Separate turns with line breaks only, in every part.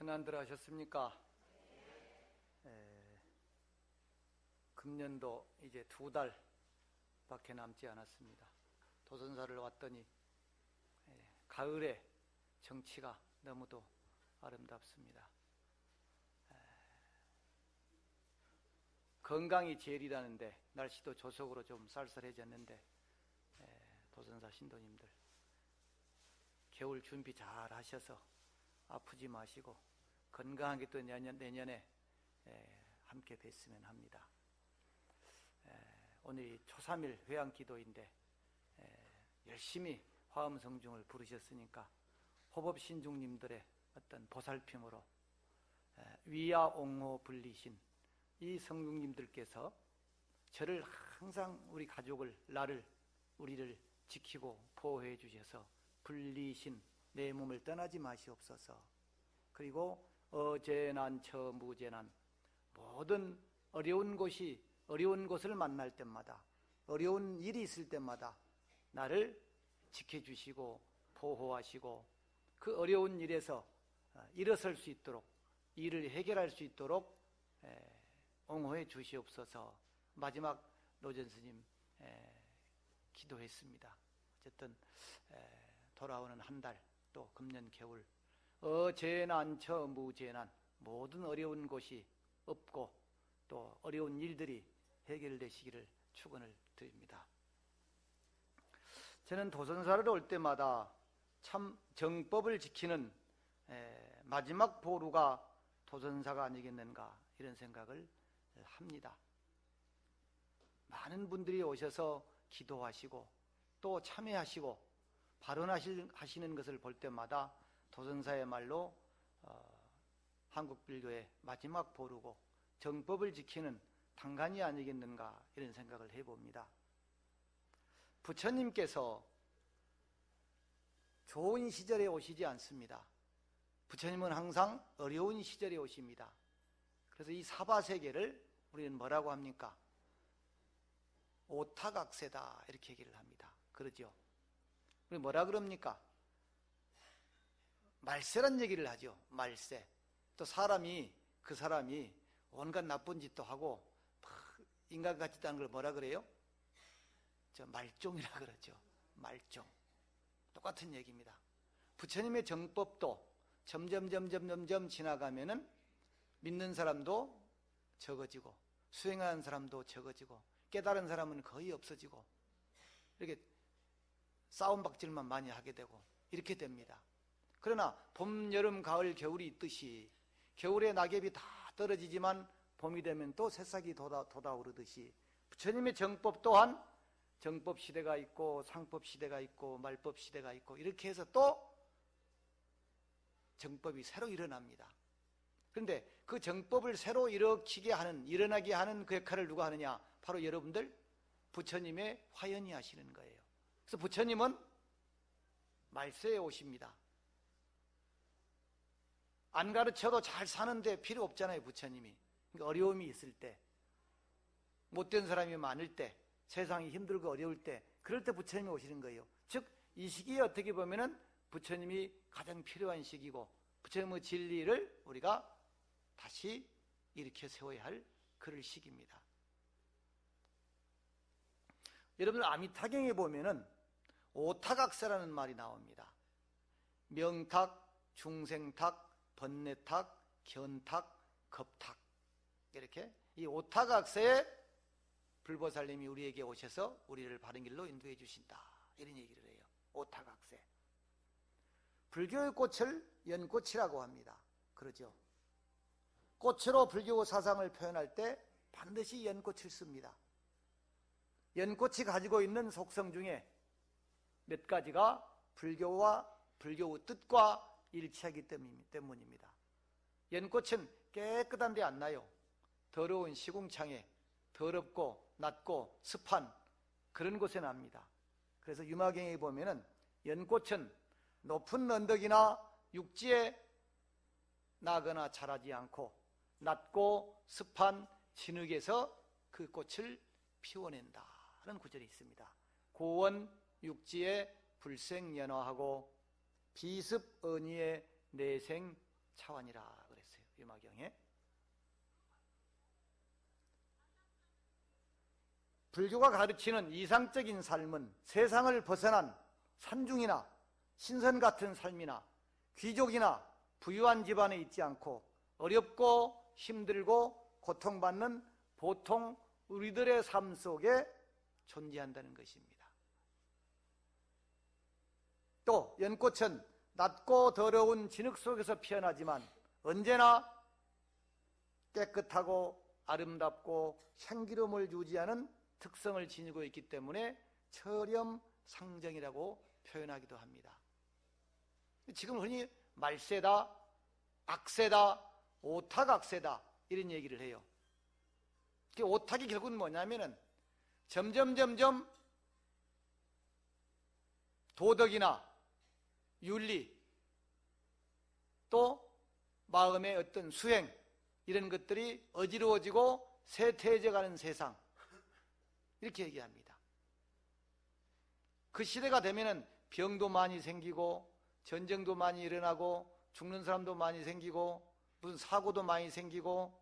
편안들 하셨습니까? 금년도 이제 2달밖에 남지 않았습니다. 도전사를 왔더니 가을에 정치가 너무도 아름답습니다. 건강이 제일이라는데 날씨도 조석으로 좀 쌀쌀해졌는데 도전사 신도님들 겨울 준비 잘 하셔서 아프지 마시고 건강하게 또 내년에 함께 뵀으면 합니다. 오늘이 초삼일 회양기도인데 열심히 화엄성중을 부르셨으니까 호법신중님들의 어떤 보살핌으로 위야옹호 불리신 이 성중님들께서 저를 항상 우리 가족을 우리를 지키고 보호해 주셔서 불리신 내 몸을 떠나지 마시옵소서. 그리고 어재난 처무재난 모든 어려운 곳을 만날 때마다 어려운 일이 있을 때마다 나를 지켜주시고 보호하시고 그 어려운 일에서 일어설 수 있도록 일을 해결할 수 있도록 옹호해 주시옵소서. 마지막 노전 스님 기도했습니다. 어쨌든 돌아오는 한 달 또 금년 겨울 어재난 처무재난 모든 어려운 곳이 없고 또 어려운 일들이 해결되시기를 축원을 드립니다. 저는 도전사를 올 때마다 참 정법을 지키는 마지막 보루가 도전사가 아니겠는가 이런 생각을 합니다. 많은 분들이 오셔서 기도하시고 또 참여하시고 발언하시는 것을 볼 때마다 도전사의 말로 한국불교의 마지막 보루고 정법을 지키는 당간이 아니겠는가 이런 생각을 해봅니다. 부처님께서 좋은 시절에 오시지 않습니다. 부처님은 항상 어려운 시절에 오십니다. 그래서 이 사바세계를 우리는 뭐라고 합니까? 오타각세다 이렇게 얘기를 합니다. 그러죠? 우리 뭐라 그럽니까? 말세란 얘기를 하죠. 말세. 또 그 사람이 온갖 나쁜 짓도 하고 인간 같지도 않은 걸 뭐라 그래요? 말종이라 그러죠. 말종. 똑같은 얘기입니다. 부처님의 정법도 점점 지나가면은 믿는 사람도 적어지고 수행하는 사람도 적어지고 깨달은 사람은 거의 없어지고 이렇게 싸움박질만 많이 하게 되고 이렇게 됩니다. 그러나 봄, 여름, 가을, 겨울이 있듯이 겨울에 낙엽이 다 떨어지지만 봄이 되면 또 새싹이 돋아오르듯이 부처님의 정법 또한 정법 시대가 있고 상법 시대가 있고 말법 시대가 있고 이렇게 해서 또 정법이 새로 일어납니다. 그런데 그 정법을 새로 일어나게 하는 그 역할을 누가 하느냐? 바로 여러분들 부처님의 화연이 하시는 거예요. 그래서 부처님은 말세에 오십니다. 안 가르쳐도 잘 사는데 필요 없잖아요, 부처님이. 그러니까 어려움이 있을 때, 못된 사람이 많을 때, 세상이 힘들고 어려울 때, 그럴 때 부처님이 오시는 거예요. 즉, 이 시기에 어떻게 보면은 부처님이 가장 필요한 시기고, 부처님의 진리를 우리가 다시 일으켜 세워야 할 그럴 시기입니다. 여러분들 아미타경에 보면은 오타각세라는 말이 나옵니다. 명탁, 중생탁, 번뇌탁, 견탁, 겁탁 이렇게 이 오타각세에 불보살님이 우리에게 오셔서 우리를 바른 길로 인도해 주신다 이런 얘기를 해요. 오타각세. 불교의 꽃을 연꽃이라고 합니다. 그러죠? 꽃으로 불교 사상을 표현할 때 반드시 연꽃을 씁니다. 연꽃이 가지고 있는 속성 중에 몇 가지가 불교의 뜻과 일치하기 때문입니다. 연꽃은 깨끗한 데 안 나요. 더러운 시궁창에 더럽고 낮고 습한 그런 곳에 납니다. 그래서 유마경에 보면은 연꽃은 높은 언덕이나 육지에 나거나 자라지 않고 낮고 습한 진흙에서 그 꽃을 피워낸다는 구절이 있습니다. 고원 육지에 불생연화하고 비습 언의에 내생 차원이라 그랬어요. 유마경에. 불교가 가르치는 이상적인 삶은 세상을 벗어난 산중이나 신선 같은 삶이나 귀족이나 부유한 집안에 있지 않고 어렵고 힘들고 고통받는 보통 우리들의 삶 속에 존재한다는 것입니다. 또 연꽃은 낮고 더러운 진흙 속에서 피어나지만 언제나 깨끗하고 아름답고 향기로움을 유지하는 특성을 지니고 있기 때문에 철염상정이라고 표현하기도 합니다. 지금 흔히 말세다, 악세다, 오탁악세다 이런 얘기를 해요. 그 오탁이 결국은 뭐냐면은 점점 도덕이나 윤리 또 마음의 어떤 수행 이런 것들이 어지러워지고 쇠퇴해져가는 세상 이렇게 얘기합니다. 그 시대가 되면은 병도 많이 생기고 전쟁도 많이 일어나고 죽는 사람도 많이 생기고 무슨 사고도 많이 생기고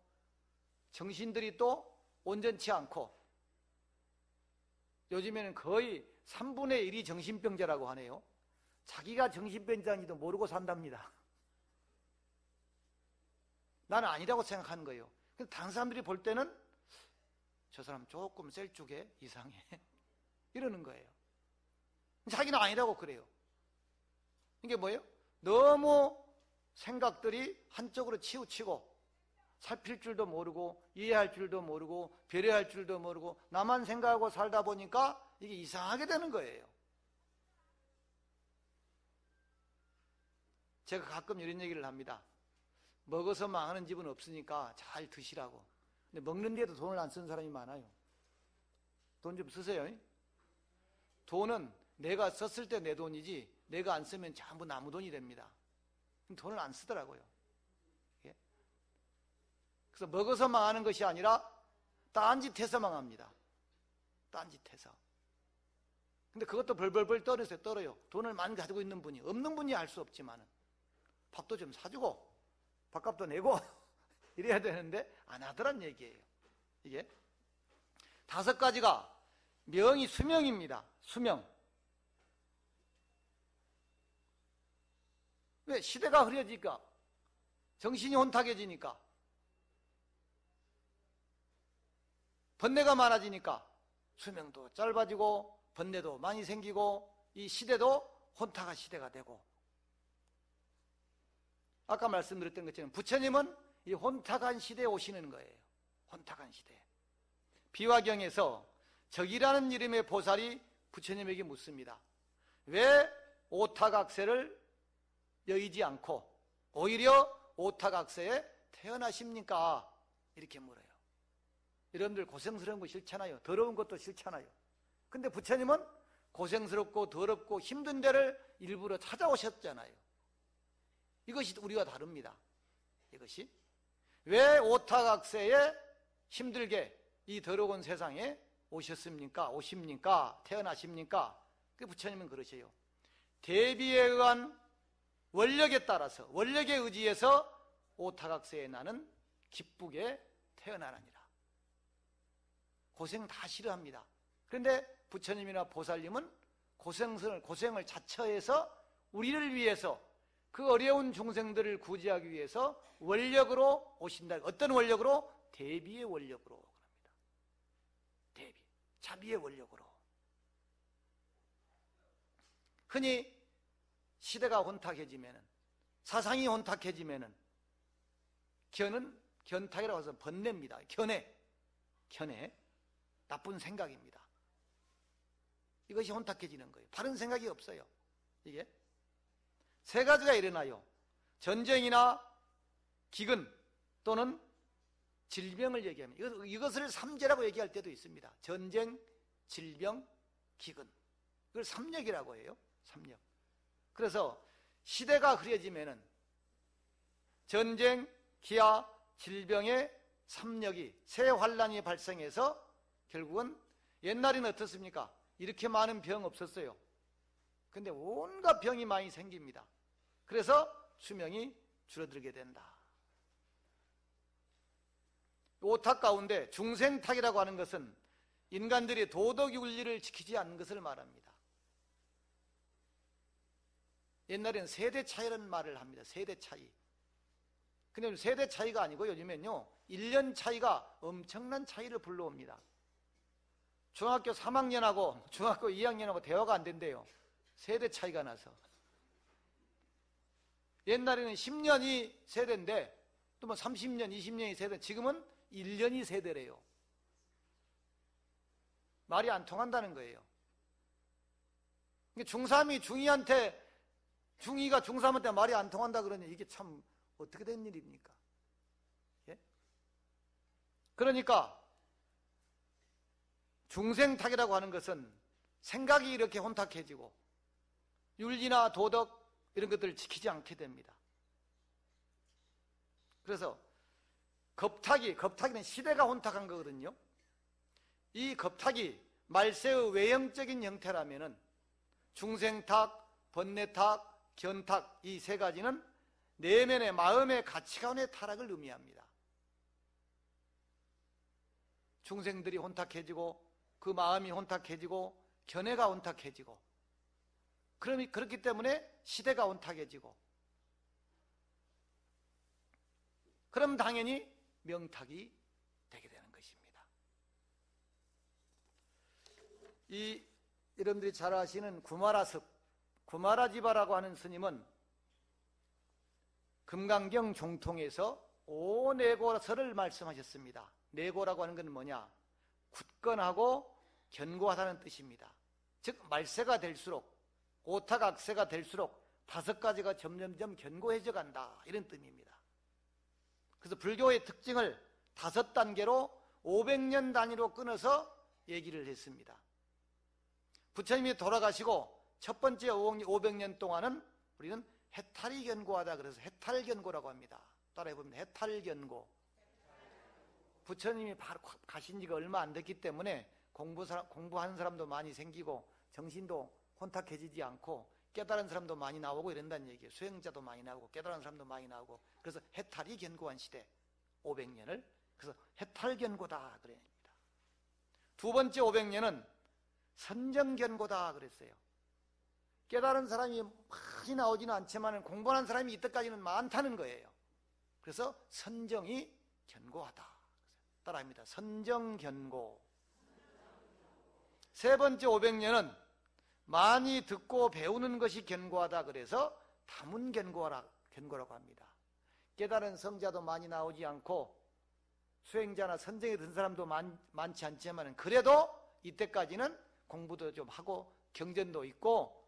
정신들이 또 온전치 않고 요즘에는 거의 3분의 1이 정신병자라고 하네요. 자기가 정신병자인지도 모르고 산답니다. 나는 아니라고 생각하는 거예요. 근데 다른 사람들이 볼 때는 저 사람 조금 셀쭉해 이상해 이러는 거예요. 자기는 아니라고 그래요. 이게 뭐예요? 너무 생각들이 한쪽으로 치우치고 살필 줄도 모르고 이해할 줄도 모르고 배려할 줄도 모르고 나만 생각하고 살다 보니까 이게 이상하게 되는 거예요. 제가 가끔 이런 얘기를 합니다. 먹어서 망하는 집은 없으니까 잘 드시라고. 근데 먹는 데도 돈을 안 쓰는 사람이 많아요. 돈 좀 쓰세요. 돈은 내가 썼을 때 내 돈이지 내가 안 쓰면 전부 남의 돈이 됩니다. 돈을 안 쓰더라고요. 예? 그래서 먹어서 망하는 것이 아니라 딴짓해서 망합니다. 딴짓해서. 근데 그것도 벌벌벌 떨어요. 돈을 많이 가지고 있는 분이, 없는 분이 알 수 없지만은 밥도 좀 사주고 밥값도 내고 이래야 되는데 안 하더란 얘기예요. 이게 5가지가 명이 수명입니다. 수명. 왜? 시대가 흐려지니까 정신이 혼탁해지니까 번뇌가 많아지니까 수명도 짧아지고 번뇌도 많이 생기고 이 시대도 혼탁한 시대가 되고 아까 말씀드렸던 것처럼 부처님은 이 혼탁한 시대에 오시는 거예요. 혼탁한 시대. 비화경에서 적이라는 이름의 보살이 부처님에게 묻습니다. 왜 오탁악세를 여의지 않고 오히려 오탁악세에 태어나십니까? 이렇게 물어요. 여러분들 고생스러운 거 싫잖아요. 더러운 것도 싫잖아요. 근데 부처님은 고생스럽고 더럽고 힘든 데를 일부러 찾아오셨잖아요. 이것이 우리와 다릅니다. 이것이 왜 오탁악세에 힘들게 이 더러운 세상에 오십니까? 태어나십니까? 그 부처님은 그러세요. 대비에 의한 원력에 따라서 원력에 의지해서 오탁악세에 나는 기쁘게 태어나느니라. 고생 다 싫어합니다. 그런데 부처님이나 보살님은 고생을 자처해서 우리를 위해서 그 어려운 중생들을 구제하기 위해서 원력으로 오신다. 어떤 원력으로? 대비의 원력으로 그럽니다. 대비, 자비의 원력으로. 흔히 시대가 혼탁해지면은, 사상이 혼탁해지면은 견탁이라고 해서 번뇌입니다. 견해, 나쁜 생각입니다. 이것이 혼탁해지는 거예요. 바른 생각이 없어요. 이게 3가지가 일어나요. 전쟁이나 기근 또는 질병을 얘기합니다. 이것을 3재라고 얘기할 때도 있습니다. 전쟁, 질병, 기근. 이걸 3역이라고 해요. 3역. 그래서 시대가 흐려지면은 전쟁, 기아, 질병의 3역이 새 환란이 발생해서 결국은 옛날에는 어떻습니까? 이렇게 많은 병 없었어요. 근데 온갖 병이 많이 생깁니다. 그래서 수명이 줄어들게 된다. 오탁 가운데 중생탁이라고 하는 것은 인간들이 도덕 윤리를 지키지 않는 것을 말합니다. 옛날에는 세대 차이라는 말을 합니다. 세대 차이. 근데 세대 차이가 아니고 요즘엔요 1년 차이가 엄청난 차이를 불러옵니다. 중학교 3학년하고 중학교 2학년하고 대화가 안 된대요. 세대 차이가 나서. 옛날에는 10년이 세대인데 또 뭐 30년, 20년이 세대, 지금은 1년이 세대래요. 말이 안 통한다는 거예요. 중3이 중2한테, 중2가 중3한테 말이 안 통한다 그러니 이게 참 어떻게 된 일입니까? 예? 그러니까 중생탁이라고 하는 것은 생각이 이렇게 혼탁해지고 윤리나 도덕 이런 것들을 지키지 않게 됩니다. 그래서 겁탁이는 시대가 혼탁한 거거든요. 이 겁탁이 말세의 외형적인 형태라면은 중생탁, 번뇌탁, 견탁 이 세 가지는 내면의 마음의 가치관의 타락을 의미합니다. 중생들이 혼탁해지고 그 마음이 혼탁해지고 견해가 혼탁해지고 그렇기 때문에 시대가 혼탁해지고 그럼 당연히 명탁이 되게 되는 것입니다. 여러분들이 잘 아시는 구마라지바라고 하는 스님은 금강경 종통에서 오내고설을 말씀하셨습니다. 내고라고 하는 건 뭐냐? 굳건하고 견고하다는 뜻입니다. 즉 말세가 될수록 오탁악세가 될수록 5가지가 점점점 견고해져 간다 이런 뜻입니다. 그래서 불교의 특징을 5단계로 500년 단위로 끊어서 얘기를 했습니다. 부처님이 돌아가시고 첫 번째 500년 동안은 우리는 해탈이 견고하다 그래서 해탈견고라고 합니다. 따라해보면 해탈견고. 부처님이 바로 가신 지가 얼마 안 됐기 때문에 공부하는 사람도 많이 생기고 정신도 혼탁해지지 않고 깨달은 사람도 많이 나오고 이런다는 얘기예요. 수행자도 많이 나오고 깨달은 사람도 많이 나오고 그래서 해탈이 견고한 시대 500년을 그래서 해탈견고다 그랬습니다. 두 번째 500년은 선정견고다 그랬어요. 깨달은 사람이 많이 나오지는 않지만 공부하는 사람이 이때까지는 많다는 거예요. 그래서 선정이 견고하다. 따라합니다. 선정견고. 세 번째 500년은 많이 듣고 배우는 것이 견고하다 그래서 다문견고라고 합니다. 깨달은 성자도 많이 나오지 않고 수행자나 선정에 든 사람도 많지 않지만 그래도 이때까지는 공부도 좀 하고 경전도 있고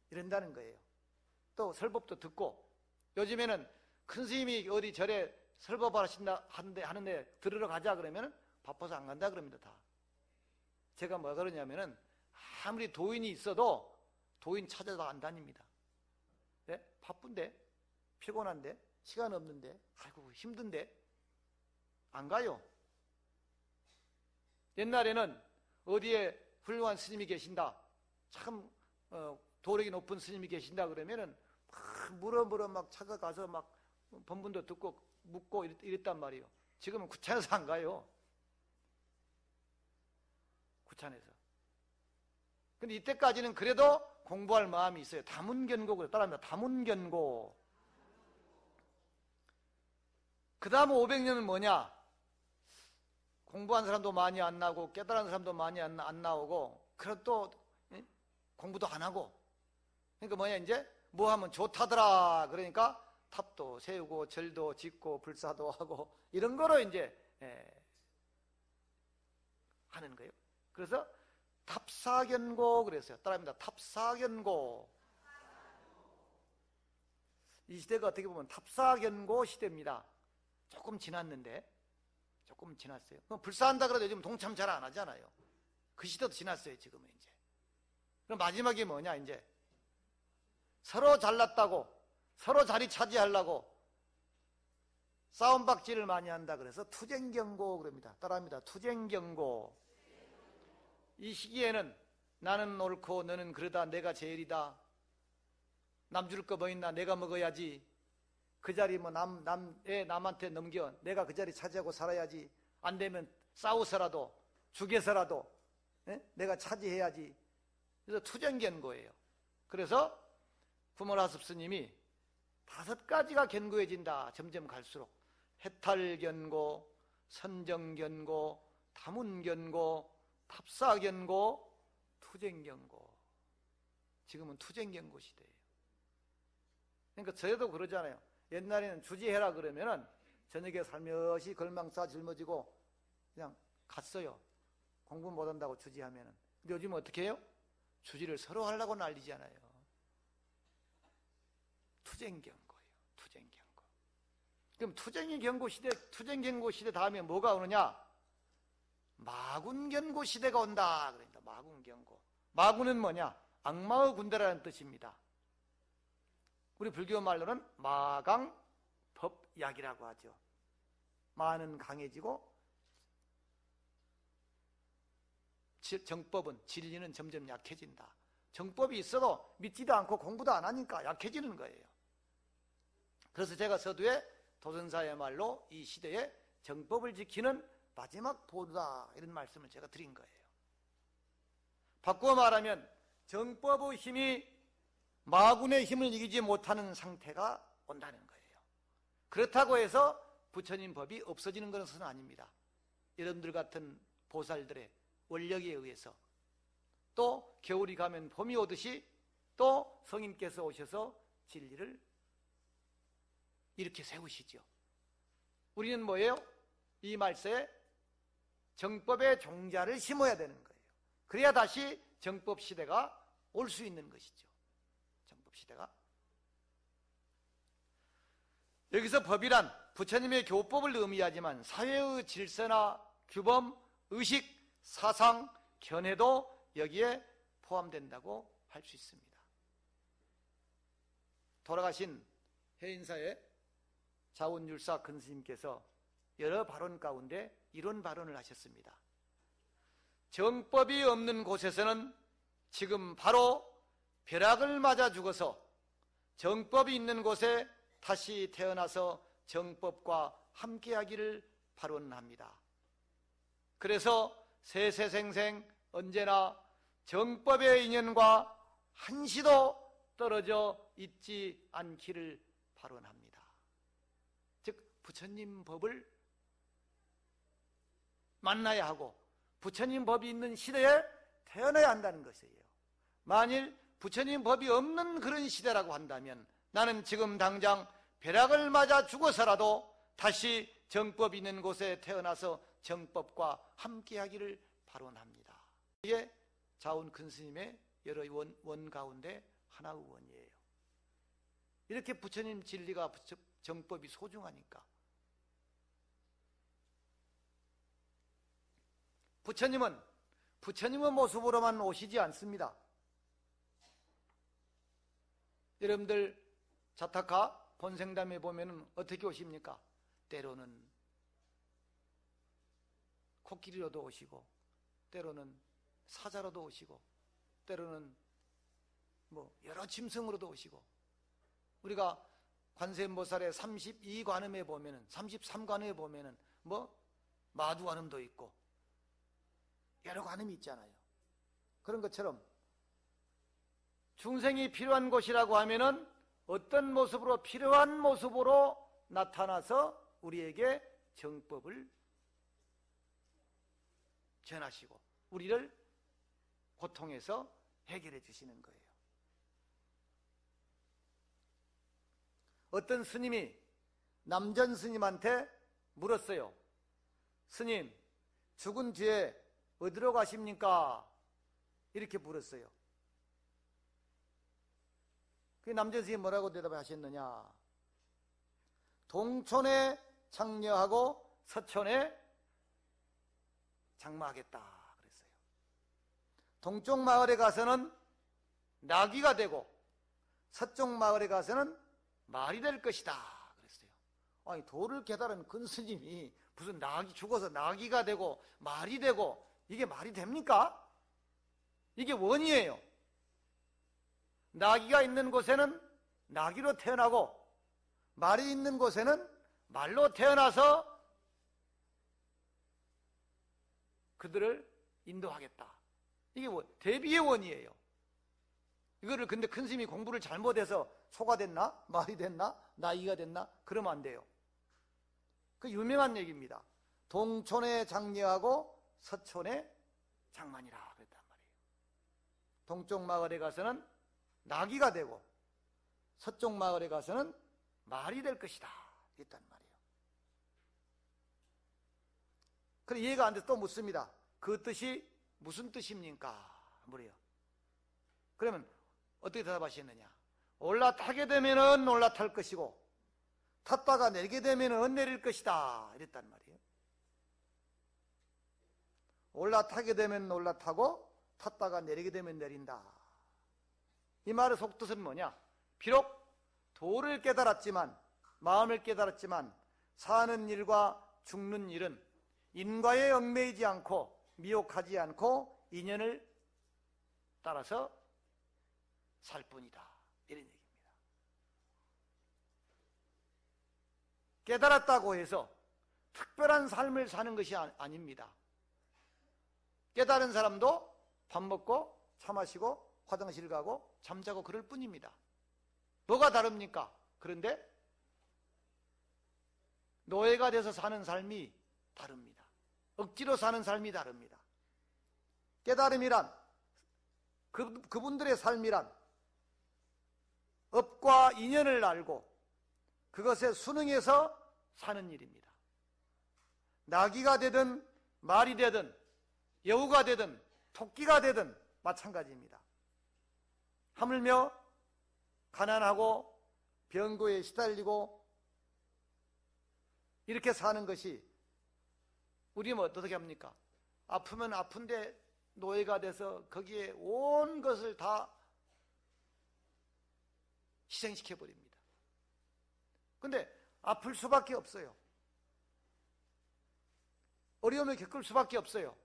이런다는 거예요. 또 설법도 듣고 요즘에는 큰 스님이 어디 절에 설법하신다 하는데 들으러 가자 그러면 바빠서 안 간다 그럽니다. 다. 제가 뭐 그러냐면은 아무리 도인이 있어도 도인 찾아도 안 다닙니다. 네? 바쁜데 피곤한데 시간 없는데 아이고 힘든데 안 가요. 옛날에는 어디에 훌륭한 스님이 계신다 참 도력이 높은 스님이 계신다 그러면은 막 막 찾아가서 막 법문도 듣고 묻고 이랬단 말이에요. 지금은 귀찮아서 안 가요. 귀찮아서. 근데 이때까지는 그래도 공부할 마음이 있어요. 다문견고 그래. 따라합니다. 다문견고. 그 다음 500년은 뭐냐? 공부한 사람도 많이 안 나오고 깨달은 사람도 많이 안 나오고 그래도 또 공부도 안 하고 그러니까 뭐냐 이제 뭐 하면 좋다더라 그러니까 탑도 세우고 절도 짓고 불사도 하고 이런 거로 이제 하는 거예요. 그래서 탑사견고 그랬어요. 따라합니다. 탑사견고. 이 시대가 어떻게 보면 탑사견고 시대입니다. 조금 지났는데 조금 지났어요. 그럼 불사한다 그래도 요즘 동참 잘 안 하잖아요. 그 시대도 지났어요. 지금은 이제. 그럼 마지막이 뭐냐 이제 서로 잘났다고 서로 자리 차지하려고 싸움박질을 많이 한다 그래서 투쟁경고 그럽니다. 따라합니다. 투쟁경고. 이 시기에는 나는 옳고 너는 그러다 내가 제일이다. 남 줄 거 뭐 있나 내가 먹어야지. 그 자리 뭐 남한테 넘겨 내가 그 자리 차지하고 살아야지. 안 되면 싸워서라도 죽여서라도 내가 차지해야지. 그래서 투쟁견고예요. 그래서 구몰하습 스님이 5가지가 견고해진다. 점점 갈수록 해탈견고, 선정견고, 다문견고, 탑사견고, 투쟁견고. 지금은 투쟁견고 시대예요. 그러니까 저희도 그러잖아요. 옛날에는 주지해라 그러면은 저녁에 살며시 걸망사 짊어지고 그냥 갔어요. 공부 못한다고 주지하면은. 근데 요즘은 어떻게 해요? 주지를 서로 하려고 난리잖아요. 투쟁견고예요. 투쟁견고. 그럼 투쟁견고 시대 다음에 뭐가 오느냐? 마군견고 시대가 온다. 그러니까 마군견고. 마군은 뭐냐? 악마의 군대라는 뜻입니다. 우리 불교 말로는 마강법약이라고 하죠. 마는 강해지고 정법은, 진리는 점점 약해진다. 정법이 있어도 믿지도 않고 공부도 안 하니까 약해지는 거예요. 그래서 제가 서두에 도선사의 말로 이 시대에 정법을 지키는 마지막 보루다, 이런 말씀을 제가 드린 거예요. 바꾸어 말하면 정법의 힘이 마군의 힘을 이기지 못하는 상태가 온다는 거예요. 그렇다고 해서 부처님 법이 없어지는 것은 아닙니다. 여러분들 같은 보살들의 원력에 의해서, 또 겨울이 가면 봄이 오듯이 또 성인께서 오셔서 진리를 이렇게 세우시죠. 우리는 뭐예요? 이 말세에 정법의 종자를 심어야 되는 거예요. 그래야 다시 정법 시대가 올 수 있는 것이죠. 정법 시대가. 여기서 법이란 부처님의 교법을 의미하지만 사회의 질서나 규범, 의식, 사상, 견해도 여기에 포함된다고 할 수 있습니다. 돌아가신 해인사의 자원율사 근스님께서 여러 발언 가운데 이런 발언을 하셨습니다. 정법이 없는 곳에서는 지금 바로 벼락을 맞아 죽어서 정법이 있는 곳에 다시 태어나서 정법과 함께하기를 발언합니다. 그래서 세세생생 언제나 정법의 인연과 한시도 떨어져 있지 않기를 발언합니다. 즉 부처님 법을 만나야 하고 부처님 법이 있는 시대에 태어나야 한다는 것이에요. 만일 부처님 법이 없는 그런 시대라고 한다면 나는 지금 당장 벼락을 맞아 죽어서라도 다시 정법이 있는 곳에 태어나서 정법과 함께하기를 발언합니다. 이게 자원 근스님의 여러 원 가운데 하나의 원이에요. 이렇게 부처님 진리가 정법이 소중하니까. 부처님은 부처님의 모습으로만 오시지 않습니다. 여러분들 자타카 본생담에 보면 어떻게 오십니까? 때로는 코끼리로도 오시고, 때로는 사자로도 오시고, 때로는 여러 짐승으로도 오시고, 우리가 관세음보살의 32관음에 보면은, 33관음에 보면은 마두관음도 있고 여러 관음이 있잖아요. 그런 것처럼 중생이 필요한 곳이라고 하면은 어떤 모습으로, 필요한 모습으로 나타나서 우리에게 정법을 전하시고 우리를 고통에서 해결해 주시는 거예요. 어떤 스님이 남전 스님한테 물었어요. 스님, 죽은 뒤에 어디로 가십니까? 이렇게 물었어요. 그 남전 스님이 뭐라고 대답하셨느냐? 동촌에 장려하고 서촌에 장마하겠다 그랬어요. 동쪽 마을에 가서는 나귀가 되고 서쪽 마을에 가서는 말이 될 것이다 그랬어요. 아니, 도를 깨달은 큰 스님이 무슨 죽어서 나귀가 되고 말이 되고, 이게 말이 됩니까? 이게 원이에요. 나귀가 있는 곳에는 나귀로 태어나고 말이 있는 곳에는 말로 태어나서 그들을 인도하겠다. 이게 뭐 대비의 원이에요. 이거를 근데 큰 스님이 공부를 잘못해서 소가 됐나? 말이 됐나? 나이가 됐나? 그러면 안 돼요. 그 유명한 얘기입니다. 동촌에 장려하고 서촌에 장만이라 그랬단 말이에요. 동쪽 마을에 가서는 나귀가 되고 서쪽 마을에 가서는 말이 될 것이다 그랬단 말이에요. 그래 이해가 안 돼서 또 묻습니다. 그 뜻이 무슨 뜻입니까? 뭐래요? 그러면 어떻게 대답하시느냐? 올라타게 되면은 올라탈 것이고 탔다가 내리게 되면은 내릴 것이다 이랬단 말이에요. 올라타게 되면 올라타고 탔다가 내리게 되면 내린다. 이 말의 속뜻은 뭐냐? 비록 도를 깨달았지만 마음을 깨달았지만 사는 일과 죽는 일은 인과에 얽매이지 않고 미혹하지 않고 인연을 따라서 살 뿐이다 이런 얘기입니다. 깨달았다고 해서 특별한 삶을 사는 것이 아닙니다. 깨달은 사람도 밥 먹고 차 마시고 화장실 가고 잠자고 그럴 뿐입니다. 뭐가 다릅니까? 그런데 노예가 돼서 사는 삶이 다릅니다. 억지로 사는 삶이 다릅니다. 깨달음이란 그분들의 삶이란 업과 인연을 알고 그것에 순응해서 사는 일입니다. 나귀가 되든 말이 되든 여우가 되든 토끼가 되든 마찬가지입니다. 하물며 가난하고 병고에 시달리고 이렇게 사는 것이 우리는 어떻게 합니까? 아프면 아픈데 노예가 돼서 거기에 온 것을 다 희생시켜버립니다. 근데 아플 수밖에 없어요. 어려움을 겪을 수밖에 없어요.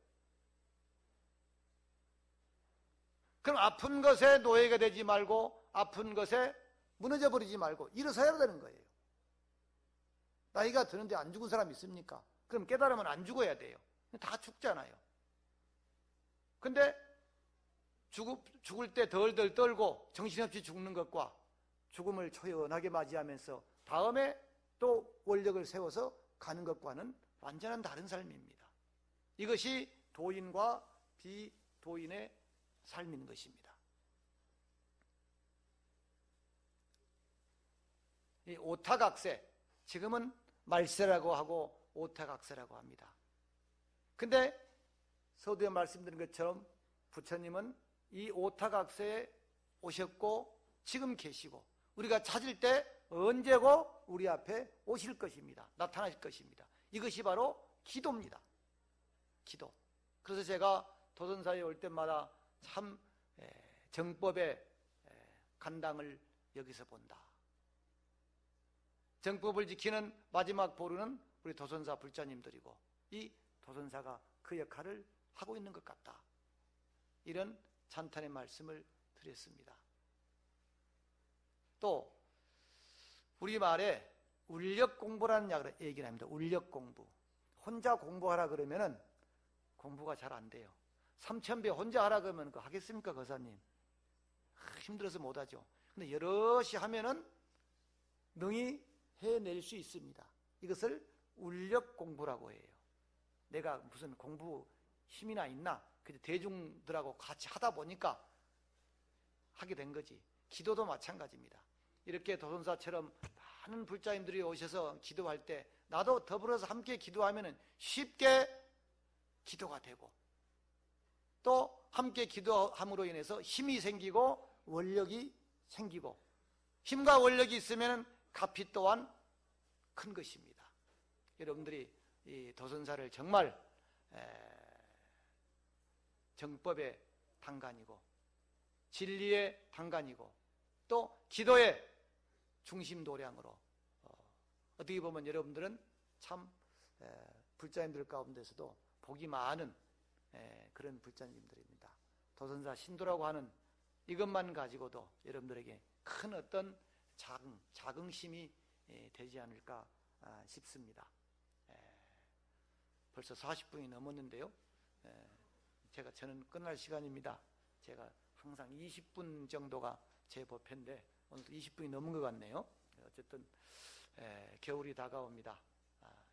그럼 아픈 것에 노예가 되지 말고 아픈 것에 무너져 버리지 말고 일어서야 되는 거예요. 나이가 드는데 안 죽은 사람 있습니까? 그럼 깨달으면 안 죽어야 돼요. 다 죽잖아요. 근데 죽을 때 덜덜 떨고 정신없이 죽는 것과 죽음을 초연하게 맞이하면서 다음에 또 원력을 세워서 가는 것과는 완전한 다른 삶입니다. 이것이 도인과 비도인의 삶인 것입니다. 이 오타각세, 지금은 말세라고 하고 오타각세라고 합니다. 근데 서두에 말씀드린 것처럼 부처님은 이 오타각세에 오셨고 지금 계시고 우리가 찾을 때 언제고 우리 앞에 오실 것입니다. 나타나실 것입니다. 이것이 바로 기도입니다. 기도. 그래서 제가 도전사에 올 때마다 참 정법의 간당을 여기서 본다. 정법을 지키는 마지막 보루는 우리 도선사 불자님들이고 이 도선사가 그 역할을 하고 있는 것 같다. 이런 찬탄의 말씀을 드렸습니다. 또 우리말에 울력공부라는 얘기를 합니다. 울력공부. 혼자 공부하라 그러면은 공부가 잘 안 돼요. 3000배 혼자 하라 그러면 그거 하겠습니까, 거사님? 힘들어서 못하죠. 근데 여럿이 하면은 능히 해낼 수 있습니다. 이것을 울력공부라고 해요. 내가 무슨 공부 힘이나 있나? 대중들하고 같이 하다 보니까 하게 된 거지. 기도도 마찬가지입니다. 이렇게 도선사처럼 많은 불자님들이 오셔서 기도할 때 나도 더불어서 함께 기도하면 쉽게 기도가 되고 또 함께 기도함으로 인해서 힘이 생기고 원력이 생기고 힘과 원력이 있으면 값이 또한 큰 것입니다. 여러분들이 이 도선사를 정말 정법의 당간이고 진리의 당간이고 또 기도의 중심 도량으로 어떻게 보면 여러분들은 참 불자님들 가운데서도 복이 많은 그런 불자님들입니다. 도선사 신도라고 하는 이것만 가지고도 여러분들에게 큰 어떤 자긍심이 되지 않을까 싶습니다. 벌써 40분이 넘었는데요. 저는 끝날 시간입니다. 제가 항상 20분 정도가 제 목표인데 오늘 20분이 넘은 것 같네요. 어쨌든 겨울이 다가옵니다.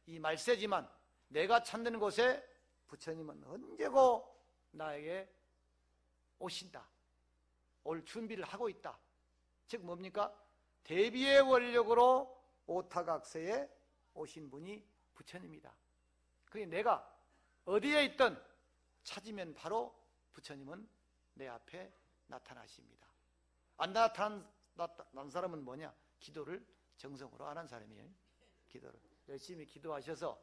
이 말세지만 내가 찾는 곳에 부처님은 언제고 나에게 오신다. 올 준비를 하고 있다. 즉 뭡니까? 대비의 원력으로 오타각세에 오신 분이 부처님이다. 그러니 내가 어디에 있든 찾으면 바로 부처님은 내 앞에 나타나십니다. 안 나타난 사람은 뭐냐? 기도를 정성으로 안 한 사람이에요. 기도를 열심히 기도하셔서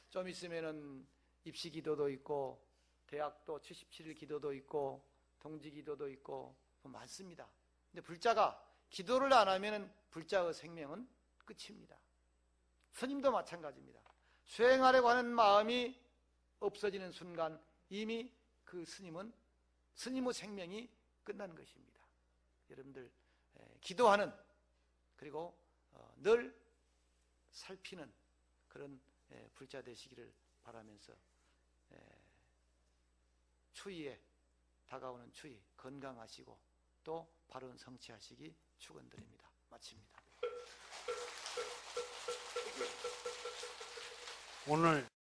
좀 있으면은 입시 기도도 있고 대학도 77일 기도도 있고 동지 기도도 있고 많습니다. 근데 불자가 기도를 안 하면은 불자의 생명은 끝입니다. 스님도 마찬가지입니다. 수행하려고 하는 마음이 없어지는 순간 이미 그 스님의 생명이 끝난 것입니다. 여러분들 기도하는 그리고 늘 살피는 그런 불자 되시기를 바라면서 추위에 다가오는 추위 건강하시고 또 바른 성취하시기 축원드립니다. 마칩니다.
오늘